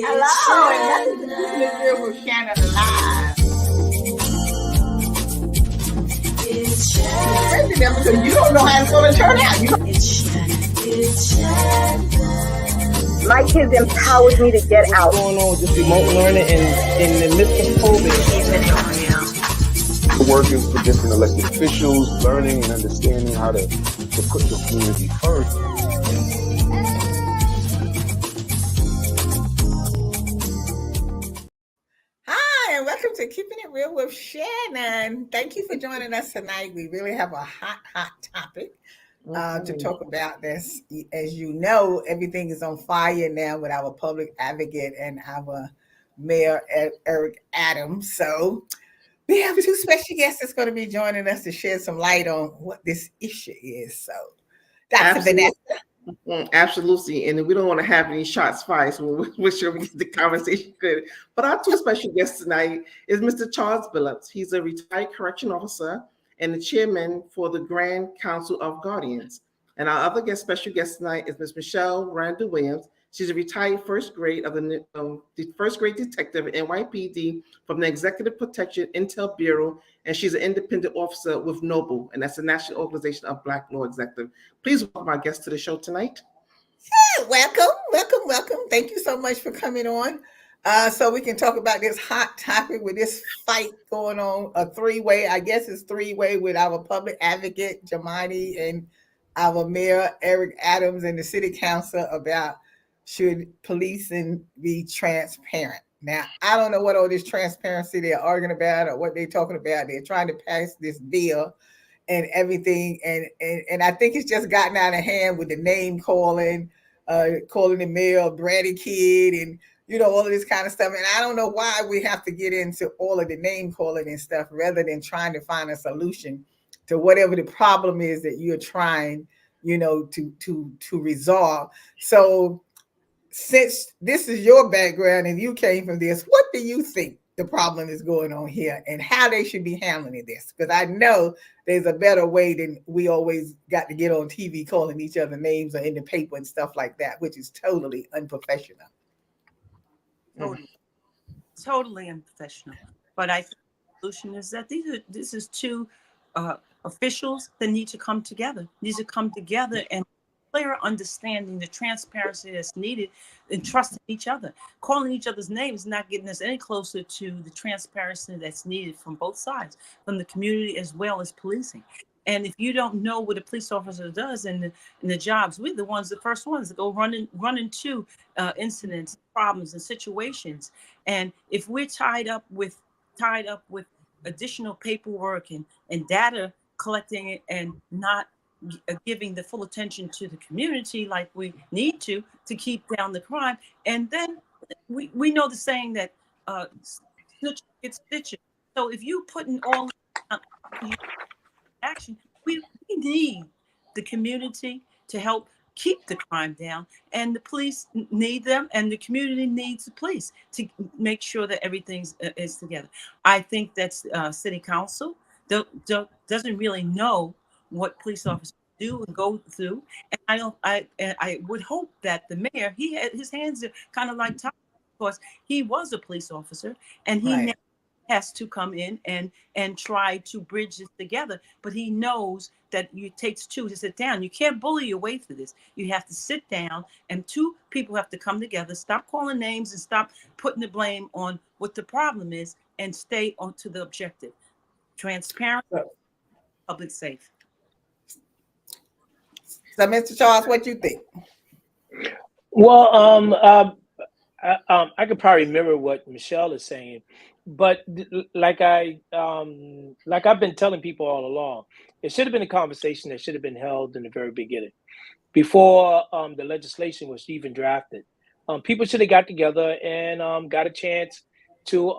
Hello, and welcome to Keeping It Real with Shannon Live. Because you don't know how it's going to turn out. My kids empowered me to get out. What's going on with this remote learning in the midst of COVID? Working for different elected officials, learning and understanding how to put the community first. Hi, and welcome to Keeping It Real with Shannon. Thank you for joining us tonight. We really have a hot topic to talk about this. As you know, everything is on fire now with our public advocate and our Mayor Eric Adams. So we have two special guests that's going to be joining us to shed some light on what this issue is. So, Dr. Vanessa. Absolutely. And we don't want to have any shots fired, so we're sure we get the conversation good. But our two special guests tonight is Mr. Charles Billups. He's a retired correction officer and the chairman for the Grand Council of Guardians. And our other special guest tonight is Ms. MIchelle Randall-Williams. She's a retired first grade detective at NYPD from the Executive Protection Intel Bureau, and she's an independent officer with NOBLE, and that's the National Organization of Black Law Executives. Please welcome our guests to the show tonight. Yeah, welcome. Thank you so much for coming on. So we can talk about this hot topic with this fight going on, a three-way, I guess it's three-way with our public advocate, Jamani, and our Mayor, Eric Adams, and the City Council about should policing be transparent. Now, I don't know what all this transparency they're arguing about or what they're talking about. They're trying to pass this bill and everything. And I think it's just gotten out of hand with the name calling the mayor a bratty kid and, all of this kind of stuff. And I don't know why we have to get into all of the name calling and stuff rather than trying to find a solution to whatever the problem is that you're trying, to resolve. So, since this is your background and you came from this, what do you think the problem is going on here and how they should be handling this? Because I know there's a better way than we always got to get on TV calling each other names or in the paper and stuff like that, which is totally unprofessional. Totally unprofessional. But I think the solution is that this is two officials that need to come together. And clear understanding the transparency that's needed and trusting each other. Calling each other's names is not getting us any closer to the transparency that's needed from both sides, from the community as well as policing. And if you don't know what a police officer does in the jobs, we're the first ones that go run into incidents, problems, and situations. And if we're tied up with additional paperwork and data collecting it and not giving the full attention to the community like we need to keep down the crime. And then we know the saying that snitch gets stitches. So if you put in all action, we need the community to help keep the crime down, and the police need them, and the community needs the police to make sure that everything is together. I think that's city council doesn't really know what police officers do and go through, and I would hope that the mayor, his hands are kind of like tied because he was a police officer and he now has to come in and try to bridge this together. But he knows that it takes two to sit down. You can't bully your way through this. You have to sit down, and two people have to come together, stop calling names and stop putting the blame on what the problem is, and stay on to the objective. Transparent, public safe. So, Mr. Charles, what do you think? Well, I could probably mirror what MIchelle is saying, but like I've been telling people all along, it should have been a conversation that should have been held in the very beginning, before the legislation was even drafted. People should have got together and got a chance to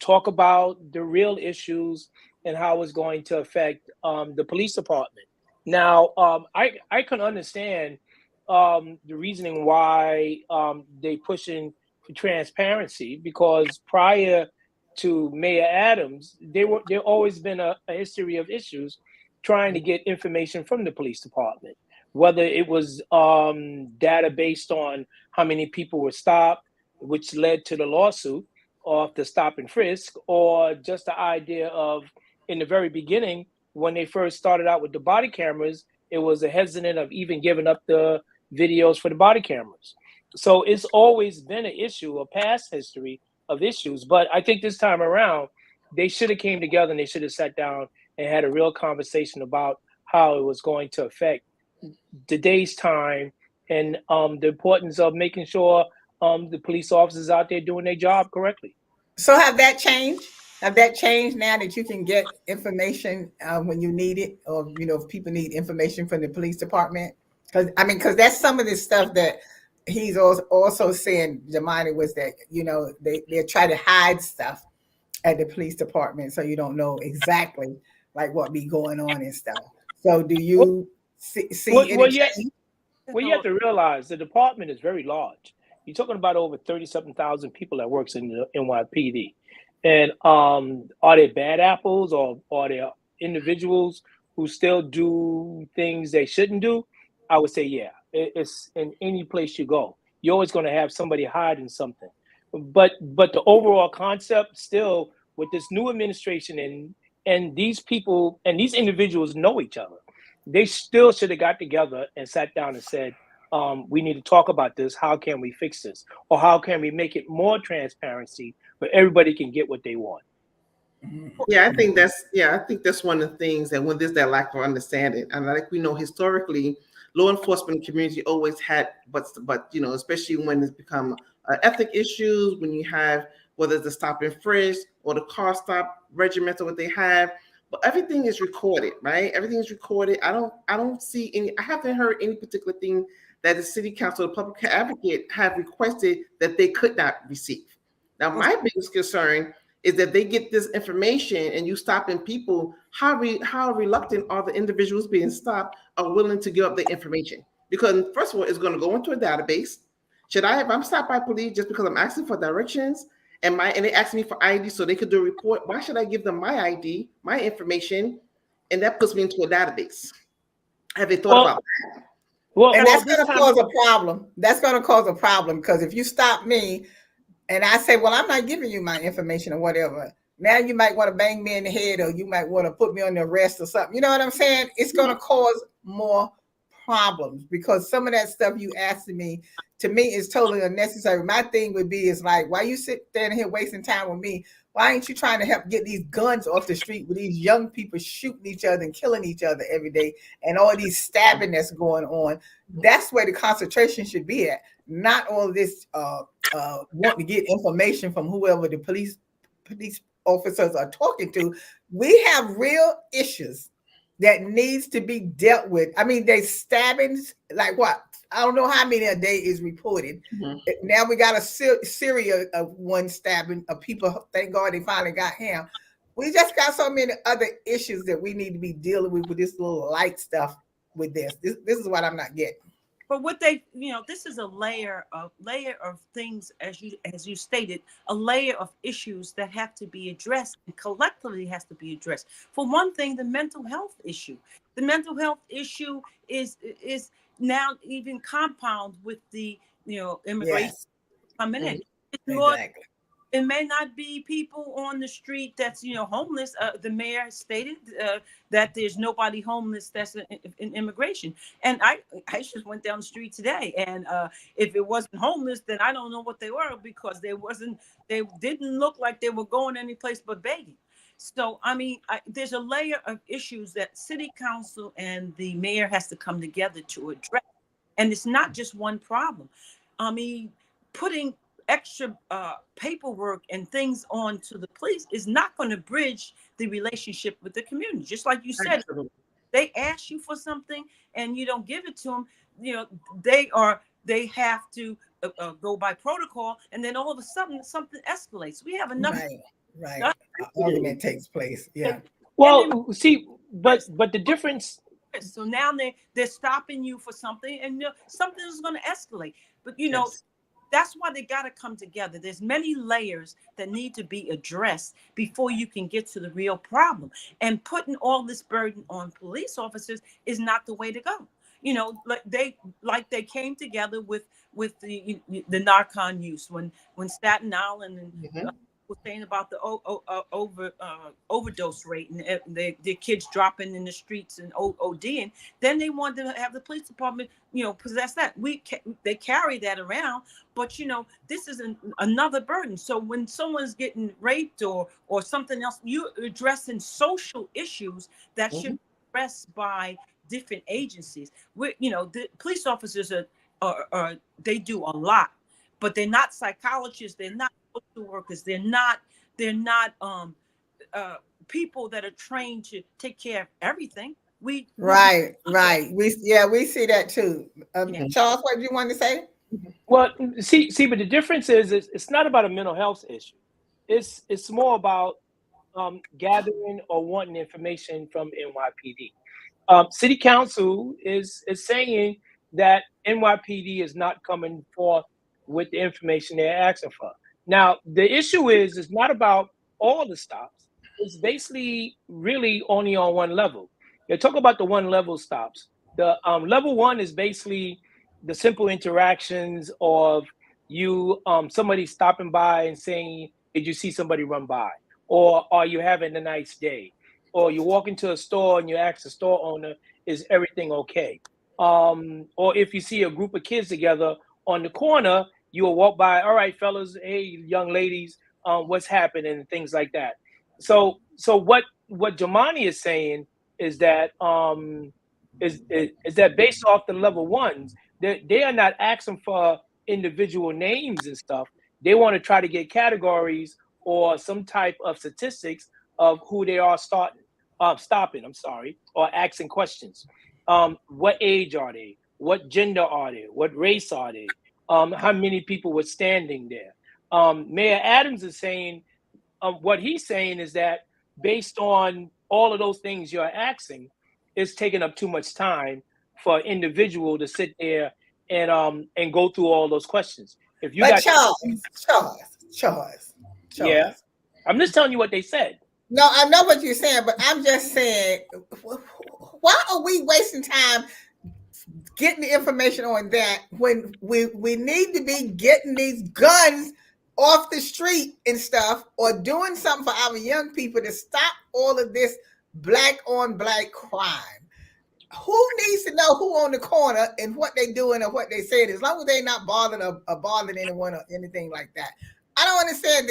talk about the real issues and how it's going to affect the police department. Now, I can understand the reasoning why they pushing for transparency, because prior to Mayor Adams, there always been a history of issues trying to get information from the police department. whether it was data based on how many people were stopped, which led to the lawsuit of the stop and frisk, or just the idea of in the very beginning when they first started out with the body cameras, it was a hesitant of even giving up the videos for the body cameras. So it's always been an issue, a past history of issues. But I think this time around, they should have came together and they should have sat down and had a real conversation about how it was going to affect today's time and the importance of making sure the police officers out there doing their job correctly. So have that changed? Have that changed now that you can get information when you need it, or if people need information from the police department? Because that's some of this stuff that he's also saying. Jamani was that they try to hide stuff at the police department, so you don't know exactly like what be going on and stuff. So do you see any change? Well, you have to realize the department is very large. You're talking about over 37,000 people that works in the NYPD. And are there bad apples, or are there individuals who still do things they shouldn't do? I would say, yeah. It's in any place you go. You're always going to have somebody hiding something. But the overall concept still with this new administration and these people and these individuals know each other. They still should have got together and sat down and said, we need to talk about this. How can we fix this? Or how can we make it more transparency where everybody can get what they want? Yeah, I think that's one of the things that when there's that lack of understanding, and like we know historically, law enforcement community always had, but especially when it's become ethic issues, when you have whether it's the stop and frisk or the car stop regiment or what they have, but everything is recorded, right? Everything is recorded. I haven't heard any particular thing that the city council, the public advocate have requested that they could not receive. Now, my biggest concern is that they get this information and you stopping people. How reluctant are the individuals being stopped are willing to give up the information? Because first of all, it's going to go into a database. If I'm stopped by police just because I'm asking for directions and they ask me for ID so they could do a report, why should I give them my ID, my information, and that puts me into a database? Have they thought about that? And that's going to cause a problem. That's going to cause a problem because if you stop me and I say, well, I'm not giving you my information or whatever, now you might want to bang me in the head or you might want to put me on the arrest or something. You know what I'm saying? It's going to cause more problems because some of that stuff you asking me, to me, is totally unnecessary. My thing would be is like, why you standing here wasting time with me? Why ain't you trying to help get these guns off the street with these young people shooting each other and killing each other every day and all these stabbing that's going on? That's where the concentration should be at, not all this want to get information from whoever the police officers are talking to. We have real issues that needs to be dealt with. I mean, they stabbings, like what? I don't know how many a day is reported. Mm-hmm. Now we got a Syria of one stabbing of people. Thank God they finally got him. We just got so many other issues that we need to be dealing with this little light stuff with this. This is what I'm not getting. But what this is a layer of things, as you stated, a layer of issues that have to be addressed and collectively has to be addressed. For one thing, the mental health issue. The mental health issue is now even compound with the immigration coming in. Exactly. It may not be people on the street that's homeless. The mayor stated that there's nobody homeless that's in immigration. And I just went down the street today, and if it wasn't homeless, then I don't know what they were because they didn't look like they were going any place but begging. So I mean, there's a layer of issues that city council and the mayor has to come together to address, and it's not just one problem. I mean, putting extra paperwork and things on to the police is not going to bridge the relationship with the community. Just like you said, they ask you for something and you don't give it to them. They have to go by protocol, and then all of a sudden something escalates. We have enough. Right. Argument takes place. Yeah. Well, see, but the difference. So now they're stopping you for something, and something is going to escalate. But yes. That's why they got to come together. There's many layers that need to be addressed before you can get to the real problem. And putting all this burden on police officers is not the way to go. You know, they came together with the narcon use when Staten Island and was saying about the overdose rate and the kids dropping in the streets and ODing. Then they wanted to have the police department, you know, possess that. They carry that around, but you know, this is another burden. So when someone's getting raped or something else, you're addressing social issues that should be addressed by different agencies. You know, the police officers are they do a lot, but they're not psychologists. They're not social workers. They're not people that are trained to take care of everything. Right. We see that too. Charles, what do you want to say? Well, see, but the difference is it's not about a mental health issue. It's more about gathering or wanting information from NYPD. City Council is saying that NYPD is not coming forth with the information they're asking for. Now, the issue is it's not about all the stops. It's basically really only on one level. They talk about the one level stops. The level one is basically the simple interactions of you, somebody stopping by and saying, did you see somebody run by? Or are you having a nice day? Or you walk into a store and you ask the store owner, is everything okay? Or if you see a group of kids together on the corner, you will walk by, all right, fellas, hey, young ladies, what's happening, and things like that. So what Jomani is saying is that is that based off the level ones, they are not asking for individual names and stuff. They want to try to get categories or some type of statistics of who they are stopping, or asking questions. What age are they? What gender are they? What race are they? How many people were standing there? Mayor Adams is saying, what he's saying is that based on all of those things you're asking, it's taking up too much time for an individual to sit there and go through all those questions. If you Charles. Yeah, I'm just telling you what they said. No, I know what you're saying, but I'm just saying, why are we wasting time getting the information on that when we need to be getting these guns off the street and stuff, or doing something for our young people to stop all of this black on black crime? Who needs to know who on the corner and what they doing or what they saying, as long as they not bothering or bothering anyone or anything like that? I don't understand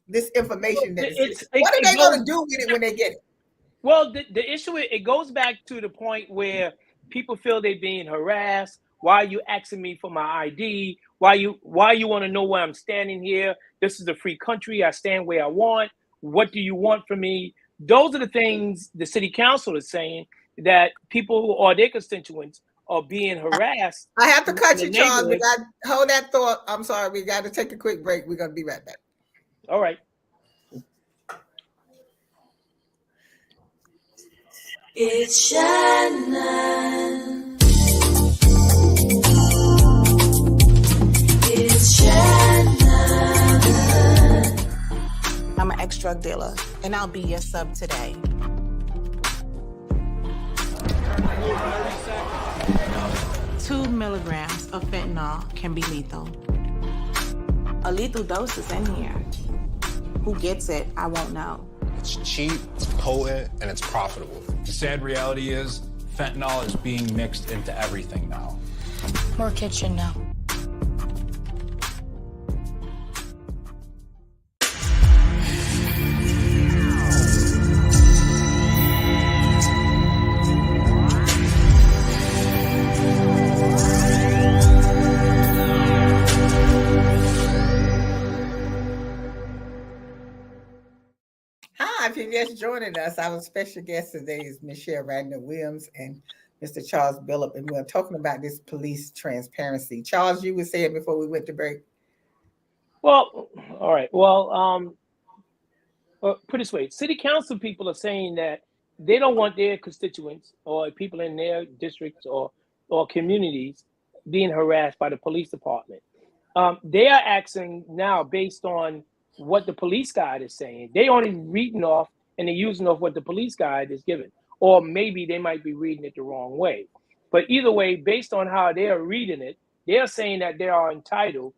this information. What are they going to do with it when they get it? Well, the issue is, it goes back to the point where people feel they're being harassed. Why are you asking me for my ID? Why you want to know where I'm standing here? This is a free country. I stand where I want. What do you want from me? Those are the things the city council is saying, that people who are their constituents are being harassed. I have to cut you, Charles. We got hold that thought. I'm sorry. We got to take a quick break. We're going to be right back. All right. It's Shannon. It's Shannon. I'm an ex-drug dealer, and I'll be your sub today. Two milligrams of fentanyl can be lethal. A lethal dose is in here. Who gets it, I won't know. It's cheap, it's potent, and it's profitable. The sad reality is, fentanyl is being mixed into everything now. More kitchen now. If you're just joining us, our special guest today is MIchelle Randall-Williams and Mr. Charles Billup, and we're talking about this police transparency. Charles, you were saying before we went to break. Well, all right. Well, put it this way: city council people are saying that they don't want their constituents or people in their districts or communities being harassed by the police department. They are asking now, based on what the police guide is saying. They only reading off and they're using off what the police guide is given, or maybe they might be reading it the wrong way. But either way, based on how they're reading it, they're saying that they are entitled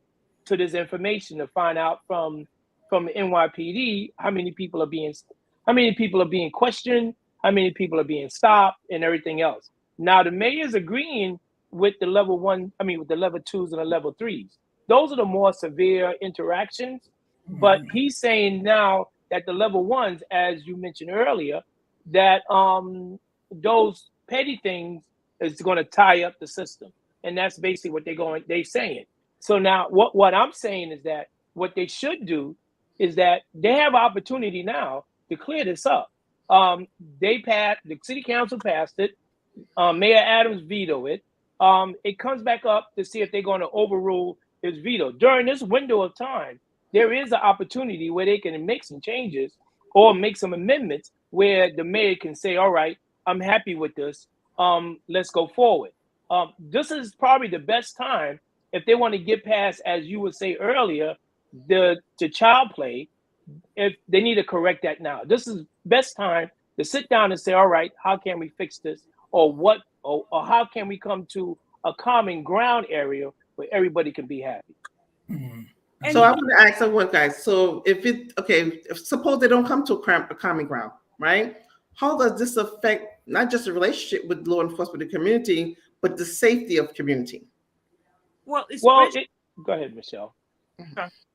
to this information to find out from the NYPD how many people are being questioned, how many people are being stopped, and everything else. Now the mayor's agreeing with the level one, with the level twos and the level threes. Those are the more severe interactions. But he's saying now that the level ones, as you mentioned earlier, that those petty things is going to tie up the system, and that's basically what they're saying. So now, what I'm saying is that what they should do is that they have opportunity now to clear this up. The city council passed it. Mayor Adams vetoed it. It comes back up to see if they're going to overrule his veto. During this window of time, there is an opportunity where they can make some changes or make some amendments where the mayor can say, all right, I'm happy with this. Let's go forward. This is probably the best time if they want to get past, as you would say earlier, the child play. If they need to correct that now, this is best time to sit down and say, all right, how can we fix this? Or how can we come to a common ground area where everybody can be happy? So I want to ask someone, guys. So if suppose they don't come to a common ground, right? How does this affect not just the relationship with law enforcement and the community, but the safety of community? Well, go ahead, Michelle.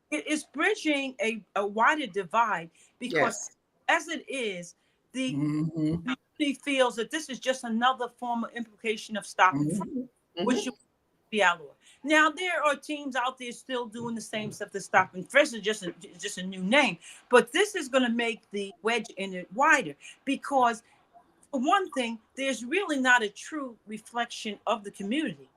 It's bridging a wider divide because as it is, the community feels that this is just another form of implication of stop and frisk, which should be outlawed. Now, there are teams out there still doing the same stuff that stop and frisk is just a new name, but this is going to make the wedge in it wider because, for one thing, there's really not a true reflection of the community.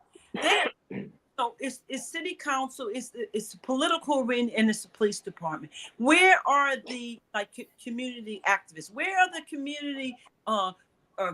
So it's city council, it's the political arena, and it's the police department. Where are the community activists? Where are the community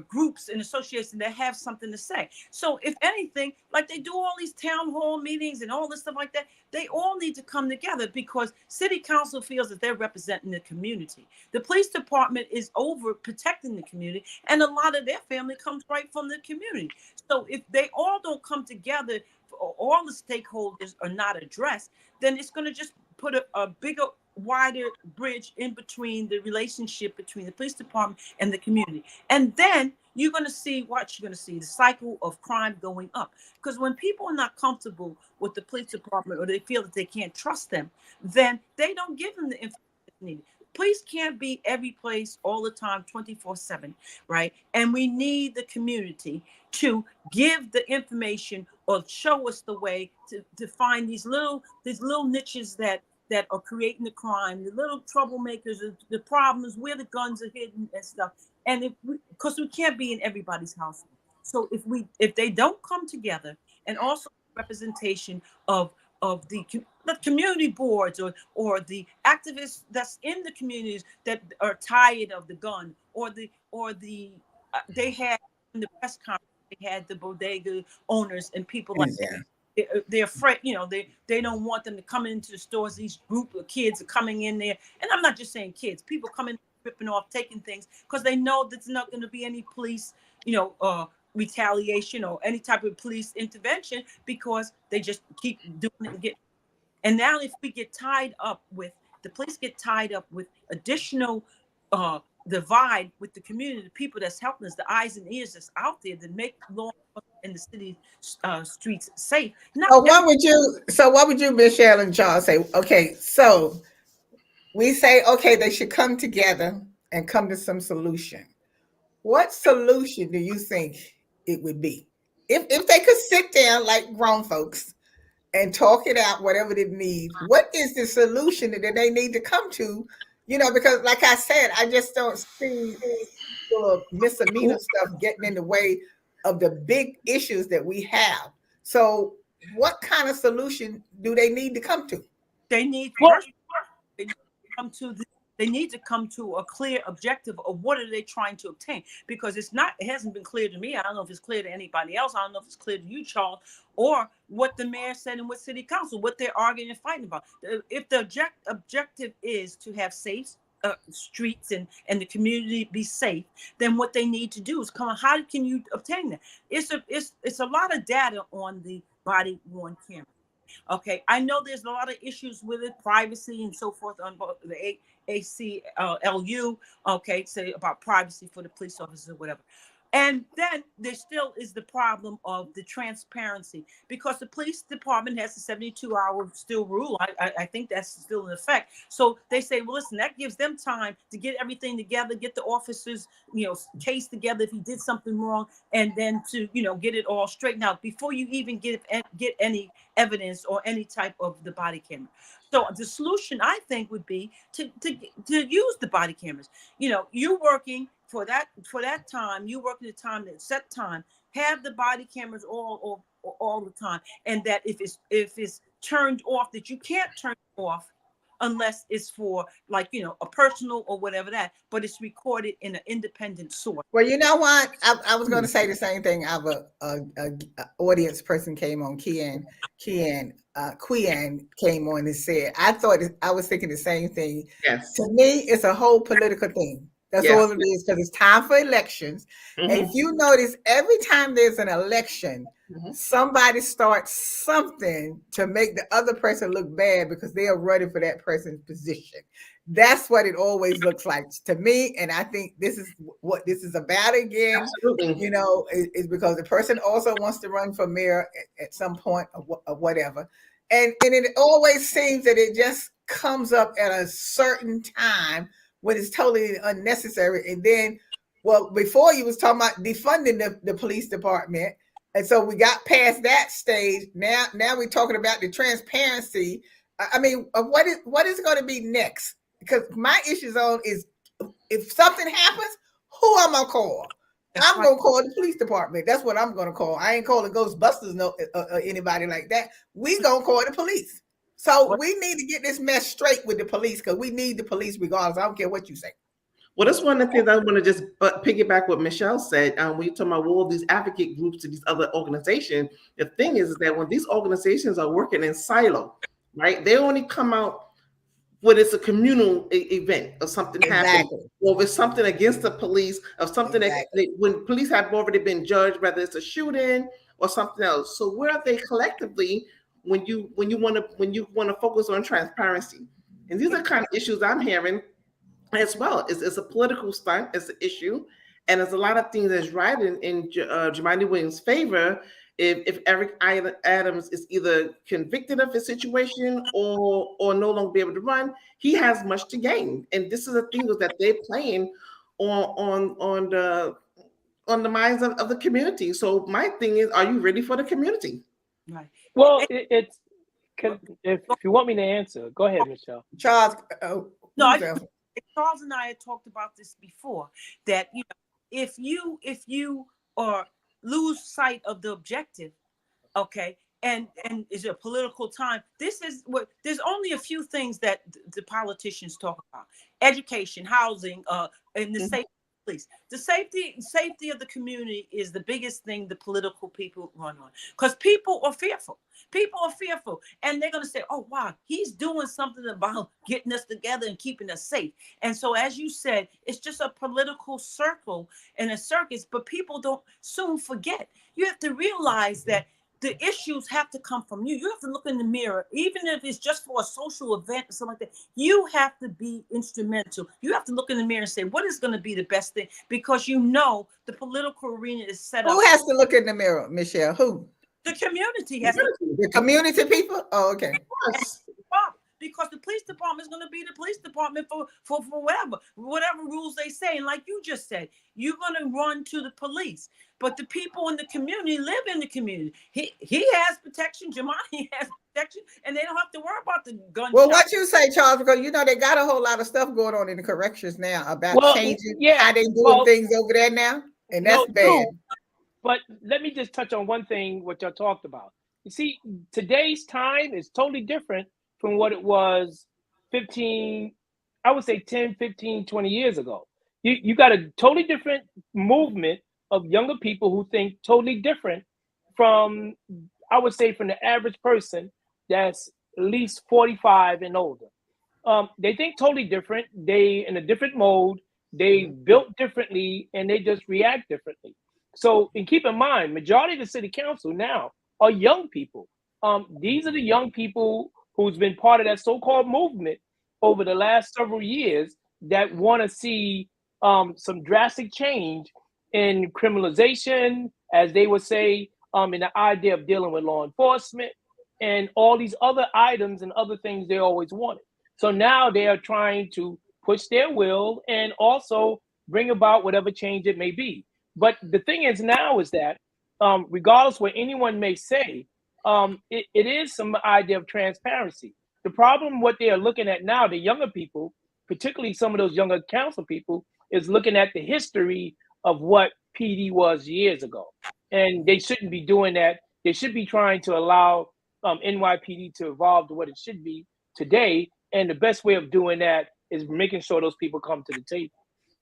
groups and associations that have something to say? So if anything, like they do all these town hall meetings and all this stuff like that, they all need to come together because city council feels that they're representing the community. The police department is over protecting the community, and a lot of their family comes right from the community. So if they all don't come together, all the stakeholders are not addressed, then it's going to just put a bigger, wider bridge in between the relationship between the police department and the community. And then you're going to see the cycle of crime going up. Because when people are not comfortable with the police department or they feel that they can't trust them, then they don't give them the information needed. Police can't be every place all the time, 24/7, right? And we need the community to give the information or show us the way to find these little niches that are creating the crime, the little troublemakers, the problems, where the guns are hidden and stuff. And because we can't be in everybody's household. So if they don't come together, and also representation of the community boards or the activists that's in the communities that are tired of the gun, or they had in the press conference, they had the bodega owners and people like that. They're afraid, they don't want them to come into the stores. These group of kids are coming in there, and I'm not just saying kids, people coming, ripping off, taking things because they know there's not going to be any police, retaliation or any type of police intervention because they just keep doing it. And now if we get tied up with the police, get tied up with additional divide with the community, the people that's helping us, the eyes and ears that's out there to make law in the city streets safe. What would you, Michelle and Charles, say? Okay, so we say, okay, they should come together and come to some solution. What solution do you think it would be? If they could sit down like grown folks and talk it out, whatever they need, what is the solution that they need to come to? Because like I said, I just don't see misdemeanor stuff getting in the way of the big issues that we have. So what kind of solution do they need to come to? They need to come to a clear objective of what are they trying to obtain, because it hasn't been clear to me. I don't know if it's clear to anybody else. I don't know if it's clear to you, Charles, or what the mayor said and what city council, what they're arguing and fighting about. If the objective is to have safe, streets and the community be safe, then what they need to do is come on. How can you obtain that? It's a lot of data on the body worn camera. Okay, I know there's a lot of issues with it, privacy and so forth on both the ACLU. Okay, say about privacy for the police officers or whatever. And then there still is the problem of the transparency, because the police department has the 72-hour still rule. I think that's still in effect. So they say, well, listen, that gives them time to get everything together, get the officers, case together if he did something wrong, and then to, get it all straightened out before you even get any evidence or any type of the body camera. So the solution, I think, would be to use the body cameras. You working for that time, you working the time, that set time, have the body cameras all the time, and that if it's turned off, that you can't turn it off unless it's for a personal or whatever that, but it's recorded in an independent source. Well, you know what? I was going to say the same thing. I have a audience person came on, Qian came on and said, I was thinking the same thing. Yes. To me, it's a whole political thing. That's all it is, because it's time for elections. And if you notice, every time there's an election, somebody starts something to make the other person look bad because they are running for that person's position. That's what it always looks like to me. And I think this is what this is about again. Absolutely. Is because the person also wants to run for mayor at some point or whatever. And it always seems that it just comes up at a certain time when it's totally unnecessary. And then, before you was talking about defunding the police department. And so we got past that stage. Now we're talking about the transparency. I mean, what is going to be next? Because my issue is if something happens, who am I going to call? I'm going to call the police department. That's what I'm going to call. I ain't calling Ghostbusters or anybody like that. We going to call the police. So we need to get this mess straight with the police, because we need the police regardless. I don't care what you say. Well, that's one of the things I want to just piggyback what Michelle said. When you're talking about all these advocate groups to these other organizations, the thing is that when these organizations are working in silo, right, they only come out when it's a communal event or something happens, or if it's something against the police, or something that when police have already been judged, whether it's a shooting or something else. So where are they collectively when you want to focus on transparency? And these are kind of issues I'm hearing as well. It's a political stunt. It's an issue, and there's a lot of things that's right in Jumaane Williams' favor. If Eric Adams is either convicted of his situation or no longer be able to run, he has much to gain. And this is the thing that they're playing on the minds of the community. So my thing is, are you ready for the community? Right. Well, if you want me to answer, go ahead, Michelle. Charles. Charles and I had talked about this before, that if you lose sight of the objective, okay, and is a political time, this is what there's only a few things that the politicians talk about: education, housing, and the safety. Police. The safety of the community is the biggest thing the political people run on, because people are fearful. People are fearful, and they're going to say, oh, wow, he's doing something about getting us together and keeping us safe. And so, as you said, it's just a political circle and a circus, but people don't soon forget. You have to realize that the issues have to come from you. You have to look in the mirror, even if it's just for a social event or something like that. You have to be instrumental. You have to look in the mirror and say, what is going to be the best thing? Because the political arena is set up. Who has to look in the mirror, Michelle? Who? The community has to. The community people? Oh, okay. Because the police department is going to be the police department for whatever rules they say. And like you just said, you're going to run to the police. But the people in the community live in the community. He has protection. Jumaane has protection, and they don't have to worry about the gun. Well, what you say, Charles, because they got a whole lot of stuff going on in the corrections now about changing how they doing things over there now, and that's bad. No. But let me just touch on one thing what y'all talked about. You see, today's time is totally different from what it was 10, 15, 20 years ago. You got a totally different movement of younger people who think totally different from, I would say, from the average person that's at least 45 and older. They think totally different. They in a different mode. They built differently, and they just react differently. So, and keep in mind, majority of the city council now are young people. These are the young people who's been part of that so-called movement over the last several years that want to see some drastic change in criminalization, as they would say, in the idea of dealing with law enforcement and all these other items and other things they always wanted. So now they are trying to push their will and also bring about whatever change it may be. But the thing is now is that regardless what anyone may say, it is some idea of transparency. The problem, what they are looking at now, the younger people, particularly some of those younger council people, is looking at the history of what PD was years ago. And they shouldn't be doing that. They should be trying to allow NYPD to evolve to what it should be today. And the best way of doing that is making sure those people come to the table.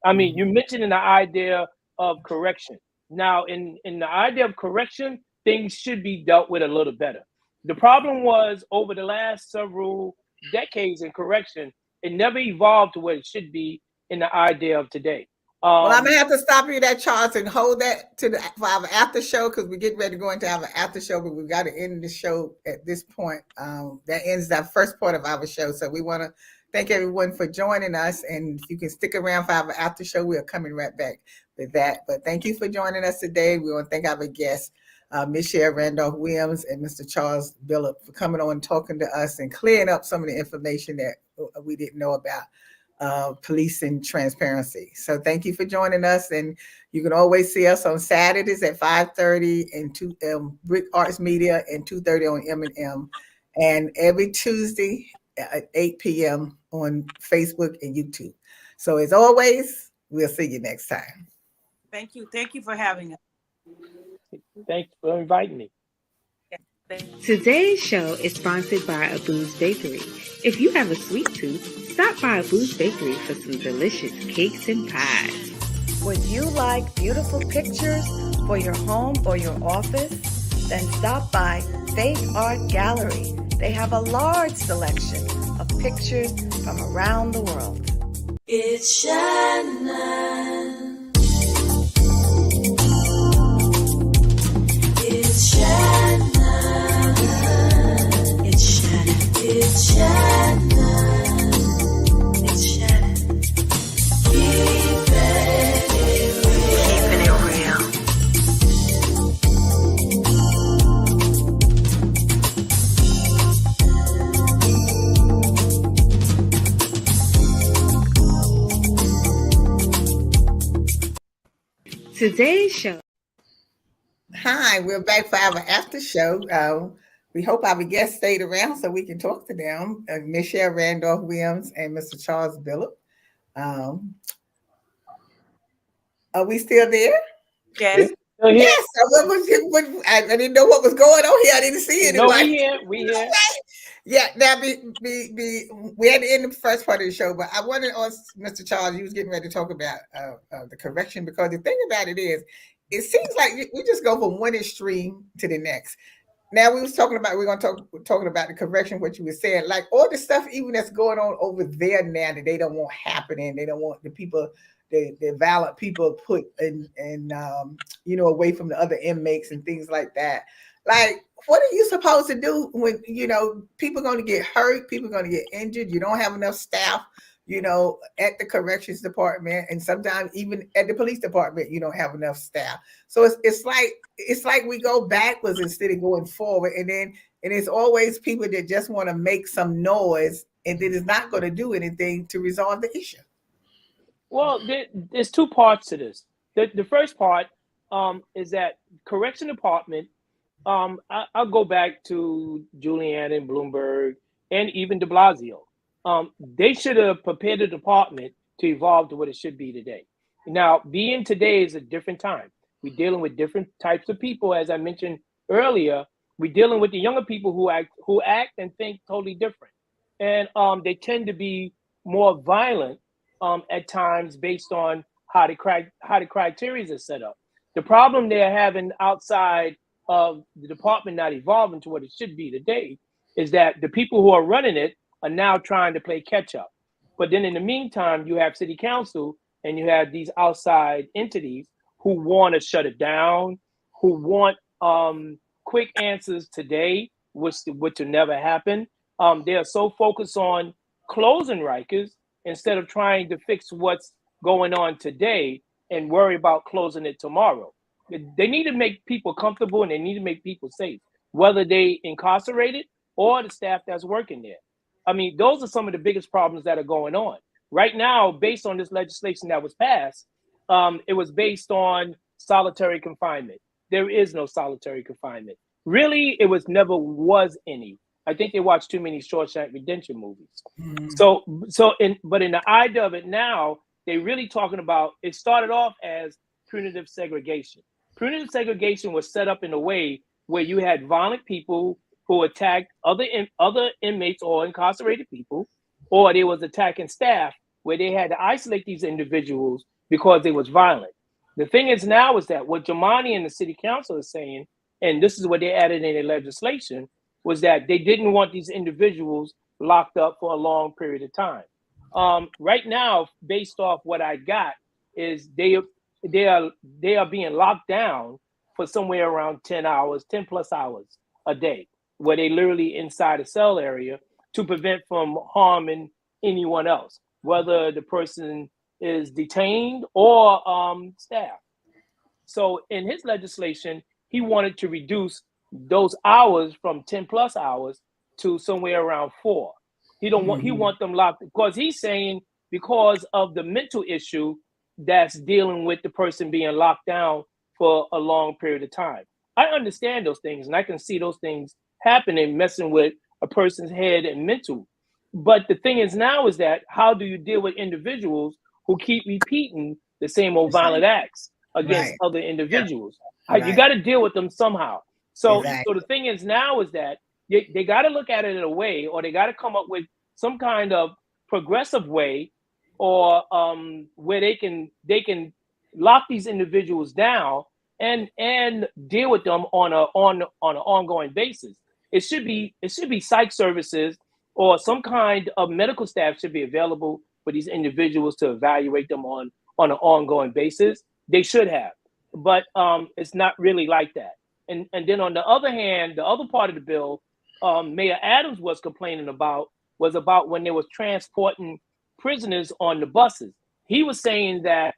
I mean, you mentioned in the idea of correction. Now, in the idea of correction, things should be dealt with a little better. The problem was over the last several decades in correction, it never evolved to what it should be in the idea of today. Well, I'm gonna have to stop you there, Charles, and hold that to for our after show, because we're getting ready to go into our after show, but we've got to end the show at this point. That ends that first part of our show. So we want to thank everyone for joining us, and if you can stick around for our after show, we are coming right back with that. But thank you for joining us today. We want to thank our guests, MIchelle Randall-Williams and Mr. Charles Billop, for coming on and talking to us and clearing up some of the information that we didn't know about policing transparency. So thank you for joining us, and you can always see us on Saturdays at 5:30 and Brick Arts Media and 2:30 on M&M, and every Tuesday at 8 p.m. on Facebook and YouTube. So as always, we'll see you next time. Thank you for having us. Thanks for inviting me. Today's show is sponsored by Abu's Bakery. If you have a sweet tooth, stop by Abu's Bakery for some delicious cakes and pies. Would you like beautiful pictures for your home or your office? Then stop by Faith Art Gallery. They have a large selection of pictures from around the world. It's Shannon. It's Shannon. It's Shannon. It's Shannon. It's Shannon. Keeping it real. Today's show. Hi, we're back for our after show. We hope our guests stayed around so we can talk to them, MIchelle Randall-Williams and Mr. Charles Billop. Are we still there? Yes. Yes. I didn't know what was going on here. I didn't see it. No, we here. Yeah. Now, we had to end the first part of the show, but I wanted to ask Mr. Charles, you was getting ready to talk about the correction, because the thing about it is, it seems like we just go from one extreme to the next. Now we're going to talking about the correction, what you were saying, like all the stuff even that's going on over there now that they don't want happening. They don't want the people, the violent people put in away from the other inmates and things like that. Like, what are you supposed to do when, people are going to get hurt, people are going to get injured, you don't have enough staff, at the corrections department, and sometimes even at the police department, you don't have enough staff. So it's like we go backwards instead of going forward. And it's always people that just want to make some noise and then it's not going to do anything to resolve the issue. Well, there's two parts to this. The first part is that correction department, I'll go back to Giuliani and Bloomberg and even de Blasio. They should have prepared the department to evolve to what it should be today. Now, being today is a different time. We're dealing with different types of people, as I mentioned earlier. We're dealing with the younger people who act and think totally different, and they tend to be more violent at times based on how the criteria is set up. The problem they're having outside of the department not evolving to what it should be today is that the people who are running it are now trying to play catch up. But then in the meantime, you have city council and you have these outside entities who want to shut it down, who want quick answers today, which will never happen. They are so focused on closing Rikers instead of trying to fix what's going on today and worry about closing it tomorrow. They need to make people comfortable and they need to make people safe, whether they incarcerated or the staff that's working there. I mean, those are some of the biggest problems that are going on. Right now, based on this legislation that was passed, it was based on solitary confinement. There is no solitary confinement. Really, it was never was any. I think they watched too many Shawshank Redemption movies. But in the idea of it now, they're really talking about, it started off as punitive segregation. Punitive segregation was set up in a way where you had violent people who attacked other inmates or incarcerated people, or they was attacking staff where they had to isolate these individuals because they was violent. The thing is now is that what Jomani and the city council is saying, and this is what they added in their legislation, was that they didn't want these individuals locked up for a long period of time. Right now, based off what I got, is they are being locked down for somewhere around 10 plus hours a day, where they literally inside a cell area to prevent from harming anyone else, whether the person is detained or staff. So in his legislation, he wanted to reduce those hours from 10 plus hours to somewhere around 4. He want them locked because he's saying because of the mental issue that's dealing with the person being locked down for a long period of time. I understand those things and I can see those things happening, messing with a person's head and mental. But the thing is now is that how do you deal with individuals who keep repeating the same old violent acts against other individuals? You got to deal with them somehow. So the thing is now is that they got to look at it in a way, or they got to come up with some kind of progressive way, or where they can lock these individuals down and deal with them on an ongoing basis. It should be psych services or some kind of medical staff should be available for these individuals to evaluate them on an ongoing basis. They should have, but it's not really like that. And then on the other hand, the other part of the bill, Mayor Adams was complaining about when they was transporting prisoners on the buses. He was saying that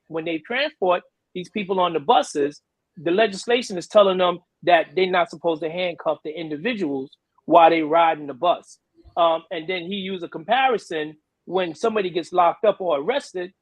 when they transport these people on the buses, the legislation is telling them that they're not supposed to handcuff the individuals while they ride in the bus. And then he used a comparison when somebody gets locked up or arrested,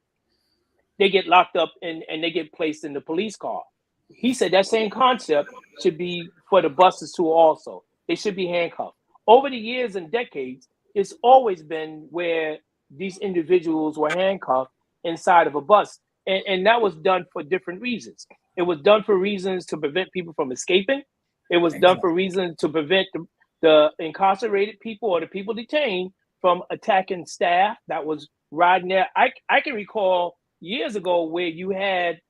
they get locked up and they get placed in the police car. He said that same concept should be for the buses too also. They should be handcuffed. Over the years and decades, it's always been where these individuals were handcuffed inside of a bus. And that was done for different reasons. It was done for reasons to prevent people from escaping. It was done for reasons to prevent the incarcerated people or the people detained from attacking staff that was riding there. I can recall years ago where you had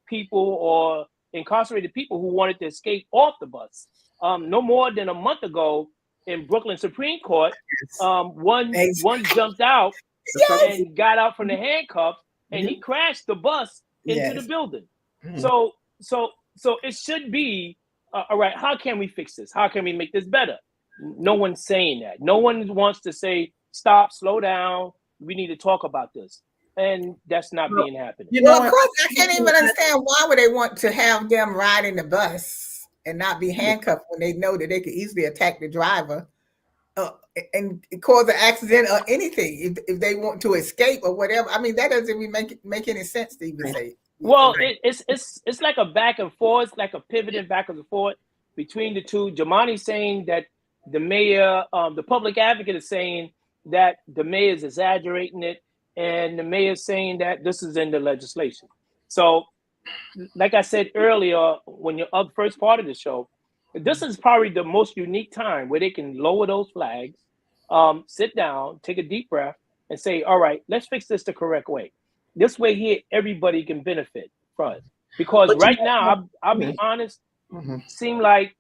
people or incarcerated people who wanted to escape off the bus. No more than a month ago in Brooklyn Supreme Court, one jumped out and got out from the handcuffs and he crashed the bus into the building. So it should be, all right, how can we fix this? How can we make this better? No one's saying that. No one wants to say, stop, slow down. We need to talk about this. And that's not being happening. Well, of course, I can't even understand why would they want to have them ride in the bus and not be handcuffed when they know that they could easily attack the driver and cause an accident or anything if they want to escape or whatever. I mean, that doesn't even make any sense to even say. Well, it's like a back and forth, like a pivoting back and forth between the two. Jomani saying that the mayor, the public advocate is saying that the mayor is exaggerating it, and the mayor is saying that this is in the legislation. So, like I said earlier, when you're up first part of the show, this is probably the most unique time where they can lower those flags, sit down, take a deep breath, and say, all right, let's fix this the correct way. This way here, everybody can benefit from it. Because right now, I'll be honest, seem like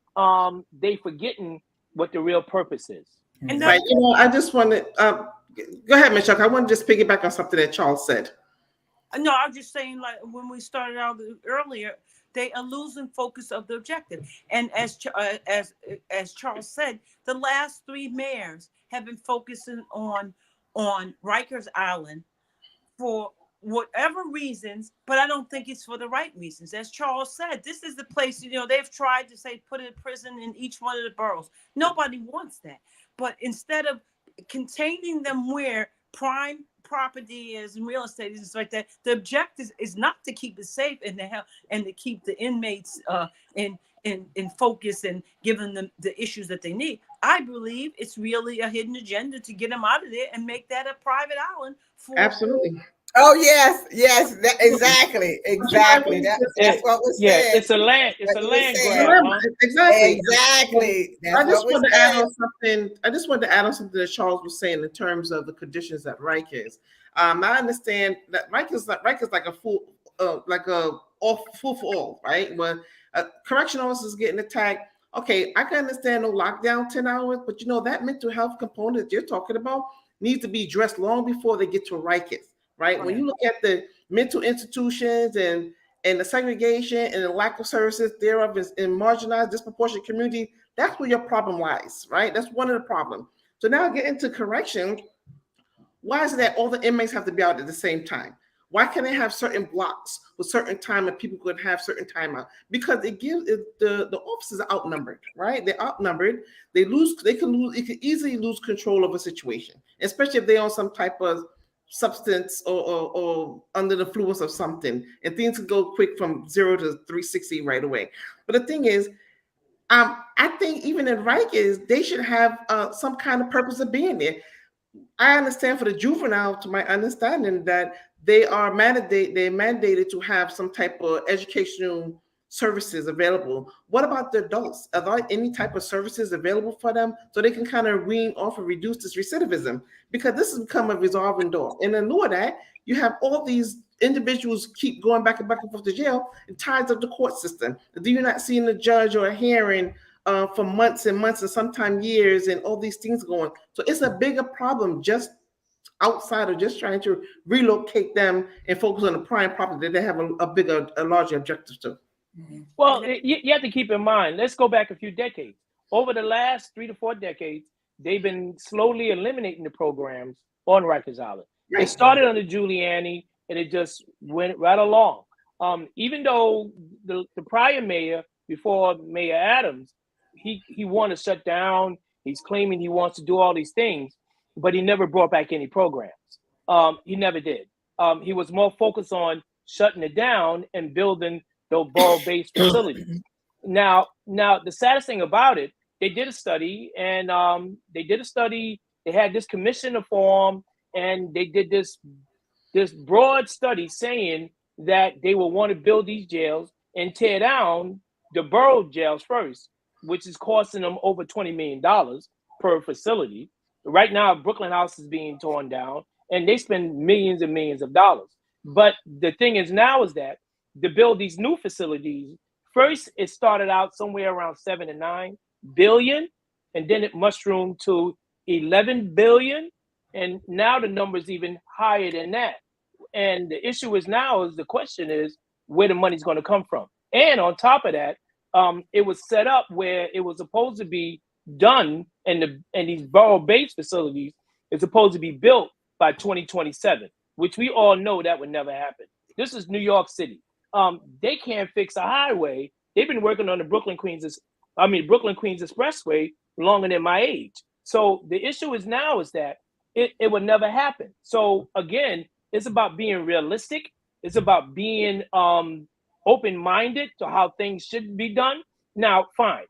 they forgetting what the real purpose is. And Right. I just want to go ahead, Michelle. I want to just piggyback on something that Charles said. no, I'm just saying, like when we started out earlier, they are losing focus of the objective. And as Charles said, the last 3 mayors have been focusing on Rikers Island for whatever reasons, but I don't think it's for the right reasons. As Charles said, this is the place, they've tried to say put a prison in each one of the boroughs. Nobody wants that. But instead of containing them where prime property is and real estate is like that, the objective is not to keep it safe and to keep the inmates in focus and giving them the issues that they need. I believe it's really a hidden agenda to get them out of there and make that a private island for. Absolutely. Oh yes, exactly. That's what was said. It's a land grab. Huh? Exactly. That's I just what wanted was to add said. on something. I just wanted to add on something that Charles was saying in terms of the conditions at Rikers. I understand that Rikers like a full, like a full for all, right? When correction officers getting attacked. Okay, I can understand no lockdown 10 hours, but that mental health component that you're talking about needs to be addressed long before they get to Rikers. Right? When you look at the mental institutions and the segregation and the lack of services thereof in marginalized, disproportionate community, that's where your problem lies, right? That's one of the problems. So now get into correction. Why is it that all the inmates have to be out at the same time? Why can't they have certain blocks with certain time and people could have certain time out? Because it gives the officers are outnumbered, right? They're outnumbered. They can easily lose control of a situation, especially if they're on some type of substance or under the influence of something, and things can go quick from 0 to 360 right away. But the thing is, I think even in Rikers, they should have some kind of purpose of being there. I understand for the juvenile, to my understanding, that they're mandated to have some type of educational services available. What about the adults? Are there any type of services available for them so they can kind of wean off and reduce this recidivism? Because this has become a resolving door. And in lieu of that, you have all these individuals keep going back and forth to jail and ties up the court system. Do you not see the judge or a hearing for months and months and sometimes years and all these things going? So it's a bigger problem just outside of just trying to relocate them and focus on the prime property that they have a larger objective to. Well, you have to keep in mind, let's go back a few decades. Over the last 3 to 4 decades, they've been slowly eliminating the programs on Rikers Island. Right. It started under Giuliani, and it just went right along. Even though the prior mayor, before Mayor Adams, he wanted to shut down. He's claiming he wants to do all these things, but he never brought back any programs. He never did. He was more focused on shutting it down and building the borough-based facilities. Now, the saddest thing about it, they did a study, and they had this commission to form, and they did this broad study saying that they will want to build these jails and tear down the borough jails first, which is costing them over $20 million per facility. Right now, Brooklyn House is being torn down, and they spend millions and millions of dollars. But the thing is now is that to build these new facilities, first it started out somewhere around 7 to 9 billion, and then it mushroomed to 11 billion, and now the number is even higher than that. And the issue is now the question is where the money's going to come from. And on top of that, it was set up where it was supposed to be done, and these borough-based facilities is supposed to be built by 2027, which we all know that would never happen. This is New York City. They can't fix a highway. They've been working on the Brooklyn-Queens Expressway longer than my age. So the issue is now is that it would never happen. So again, it's about being realistic. It's about being open-minded to how things should be done. Now, fine.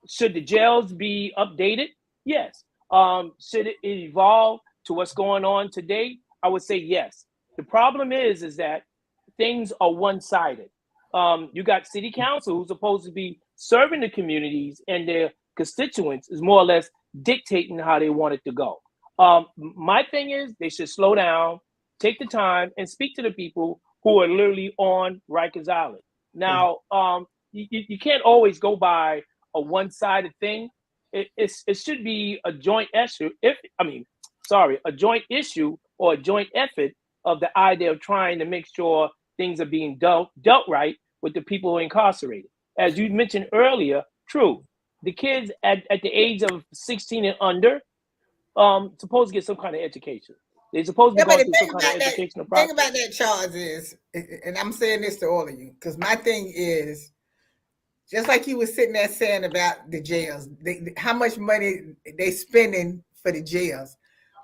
Should the jails be updated? Yes. Should it evolve to what's going on today? I would say yes. The problem is that things are one-sided. You got city council who's supposed to be serving the communities, and their constituents is more or less dictating how they want it to go. My thing is they should slow down, take the time, and speak to the people who are literally on Rikers Island. Now, you can't always go by a one-sided thing. it should be a joint issue. A joint issue or a joint effort of the idea of trying to make sure things are being dealt right with the people who are incarcerated. As you mentioned earlier, true, the kids at the age of 16 and under supposed to get some kind of education. They're supposed to be going through some kind of educational process. The thing about that, Charles, is, and I'm saying this to all of you, because my thing is, just like you were sitting there saying about the jails, how much money they spending for the jails.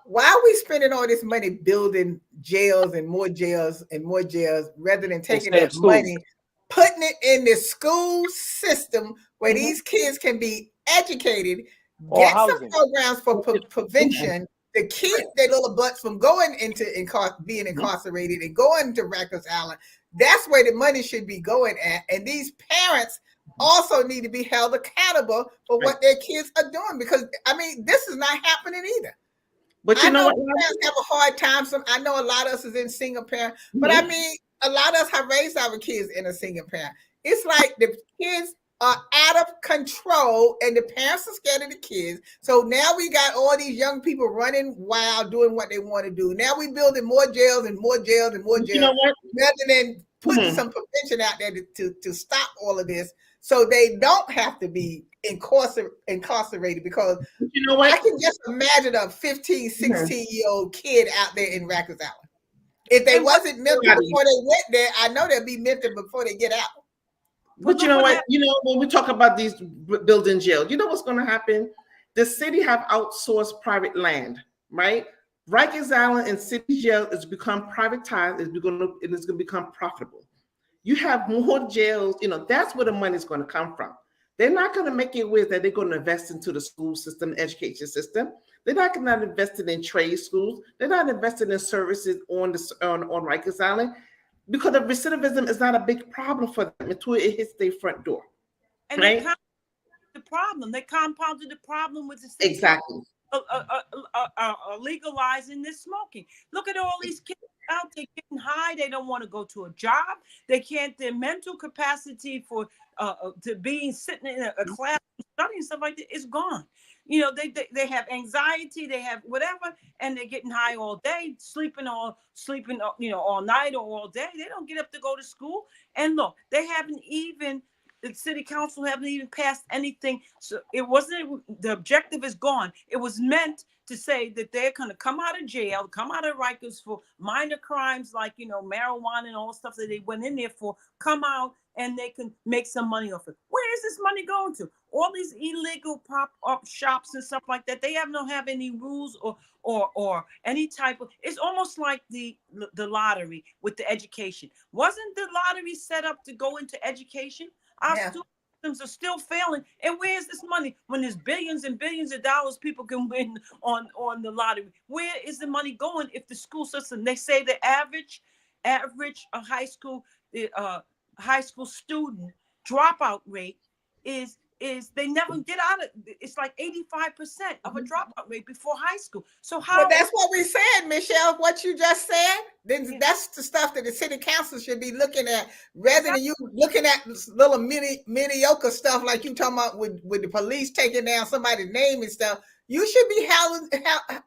Why are we spending all this money building jails and more jails and more jails rather than taking that money, putting it in the school system where these kids can be educated, get some programs for prevention to keep their little butts from going into being incarcerated and going to Rikers Island? That's where the money should be going at. And these parents also need to be held accountable for what their kids are doing, because this is not happening either. But I know parents have a hard time. I know a lot of us is in single parent, but a lot of us have raised our kids in a single parent. It's like the kids are out of control and the parents are scared of the kids. So now we got all these young people running wild, doing what they want to do. Now we building more jails and more jails and more jails. You know what? Rather than putting some prevention out there to stop all of this, so they don't have to be incarcerated. Because you know what? I can just imagine a 15, 16-year-old kid out there in Rikers Island. If they wasn't mentored before they went there, I know they'll be mentored before they get out. But you know what? When we talk about these building jails, you know what's going to happen? The city have outsourced private land, right? Rikers Island and city jail has become privatized. It's going to become profitable. You have more jails. That's where the money is going to come from. They're not going to make it with that they're going to invest into the school system, education system. They're not investing in trade schools. They're not investing in services on Rikers Island, because the recidivism is not a big problem for them until it hits their front door. And right? They compounded the problem with the state. Exactly. Legalizing this smoking. Look at all these kids out there getting high. They don't want to go to a job. They can't. Their mental capacity for to being sitting in a class studying stuff like that is gone. They have anxiety. They have whatever, and they're getting high all day, sleeping all night or all day. They don't get up to go to school. And look, they haven't even. The city council haven't even passed anything. So it wasn't, the objective is gone. It was meant to say that they're going to come out of jail, come out of Rikers for minor crimes like, marijuana and all the stuff that they went in there for, come out and they can make some money off it. Where is this money going to? All these illegal pop-up shops and stuff like that, they don't have any rules or any type of, it's almost like the lottery with the education. Wasn't the lottery set up to go into education? Our school systems are still failing. And where's this money when there's billions and billions of dollars people can win on the lottery? Where is the money going if the school system, they say the average high school student dropout rate is they never get out of, it's like 85% of a dropout rate before high school. So how? But that's what we said, Michelle, what you just said. Then that's the stuff that the city council should be looking at, rather than you looking at little mediocre stuff like you talking about with the police taking down somebody's name and stuff. You should be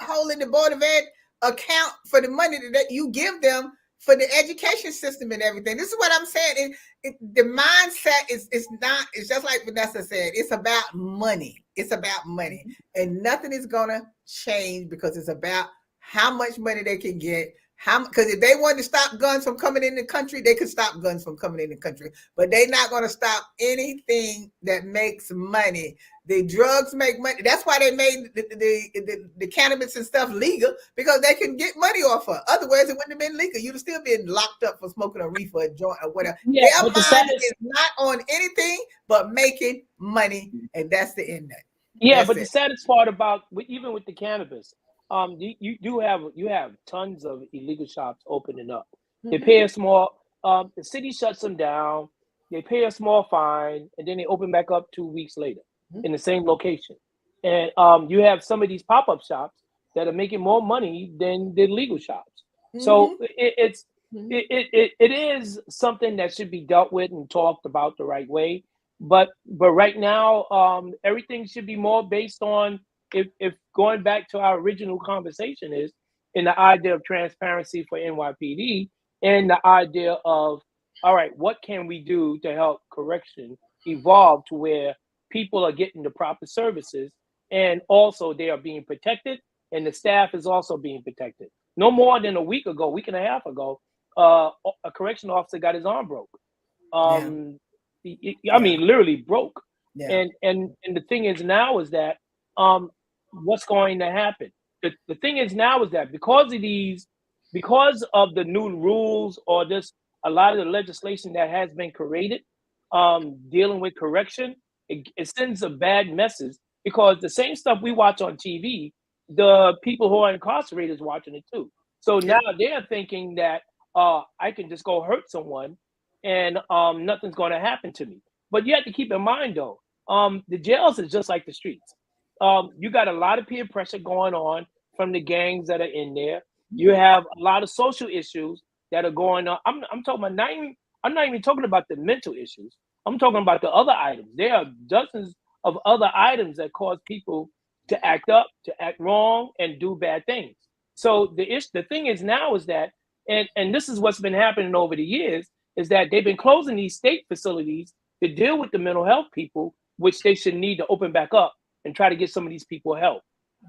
holding the Board of Ed account for the money that you give them for the education system and everything. This is what I'm saying. The mindset is just like Vanessa said, it's about money. It's about money. And nothing is gonna change because it's about how much money they can get. Because if they want to stop guns from coming in the country, they could stop guns from coming in the country. But they're not going to stop anything that makes money. The drugs make money. That's why they made the cannabis and stuff legal, because they can get money off of it. Otherwise, it wouldn't have been legal. You'd have still been locked up for smoking a reefer, a joint, or whatever. Yeah, their mind is not on anything but making money, and that's the end of it. Yeah, but the saddest part about, even with the cannabis, you have tons of illegal shops opening up. They pay a small, the city shuts them down. They pay a small fine, and then they open back up 2 weeks later in the same location. And you have some of these pop-up shops that are making more money than the legal shops. So it is something that should be dealt with and talked about the right way. But right now, everything should be more based on if going back to our original conversation is in the idea of transparency for NYPD and the idea of, all right, what can we do to help correction evolve to where people are getting the proper services and also they are being protected and the staff is also being protected. No more than a week and a half ago, a correction officer got his arm broke. I mean, literally broke. Yeah. And the thing is now is that what's going to happen? The thing is now is that because of the new rules or just a lot of the legislation that has been created dealing with correction, it sends a bad message because the same stuff we watch on TV, the people who are incarcerated is watching it too. So now they're thinking that I can just go hurt someone and nothing's going to happen to me. But you have to keep in mind though, the jails is just like the streets. You got a lot of peer pressure going on from the gangs that are in there. You have a lot of social issues that are going on. I'm talking about I'm not even talking about the mental issues. I'm talking about the other items. There are dozens of other items that cause people to act up, to act wrong, and do bad things. So the thing is now is that, and this is what's been happening over the years, is that they've been closing these state facilities to deal with the mental health people, which they should need to open back up and try to get some of these people help.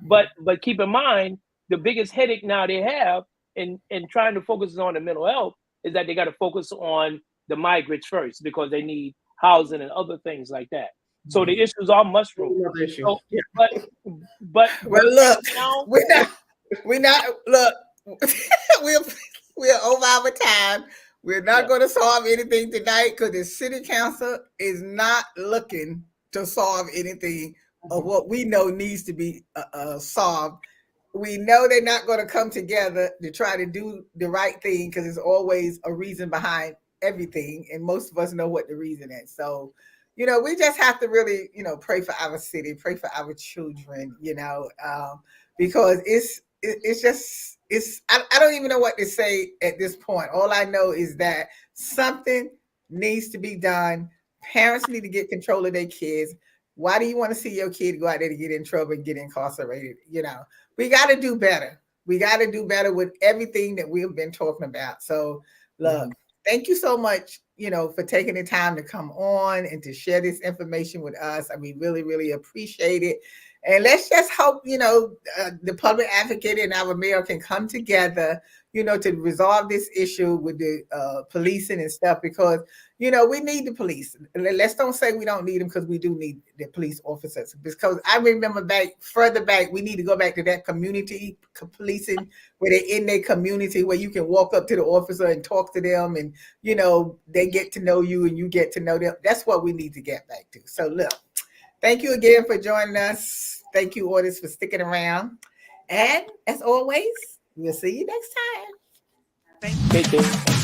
But keep in mind, the biggest headache now they have in trying to focus on the mental health is that they got to focus on the migrants first because they need housing and other things like that. So the issues are mushroom. So, but well, look, now, we're not look. we're over our time. We're not going to solve anything tonight because the city council is not looking to solve anything of what we know needs to be solved. We know they're not going to come together to try to do the right thing because there's always a reason behind everything, and most of us know what the reason is. So, we just have to really, pray for our city, pray for our children, because I don't even know what to say at this point. All I know is that something needs to be done. Parents need to get control of their kids. Why do you want to see your kid go out there to get in trouble and get incarcerated? We got to do better. We got to do better with everything that we've been talking about. So, look, thank you so much, for taking the time to come on and to share this information with us. I mean, really, really appreciate it. And let's just hope, the public advocate and our mayor can come together, to resolve this issue with the policing and stuff, because, we need the police. Let's don't say we don't need them, because we do need the police officers. Because I remember further back, we need to go back to that community policing where they're in their community, where you can walk up to the officer and talk to them and, they get to know you and you get to know them. That's what we need to get back to. So look, thank you again for joining us. Thank you, audience, for sticking around. And as always, we'll see you next time. Thank you.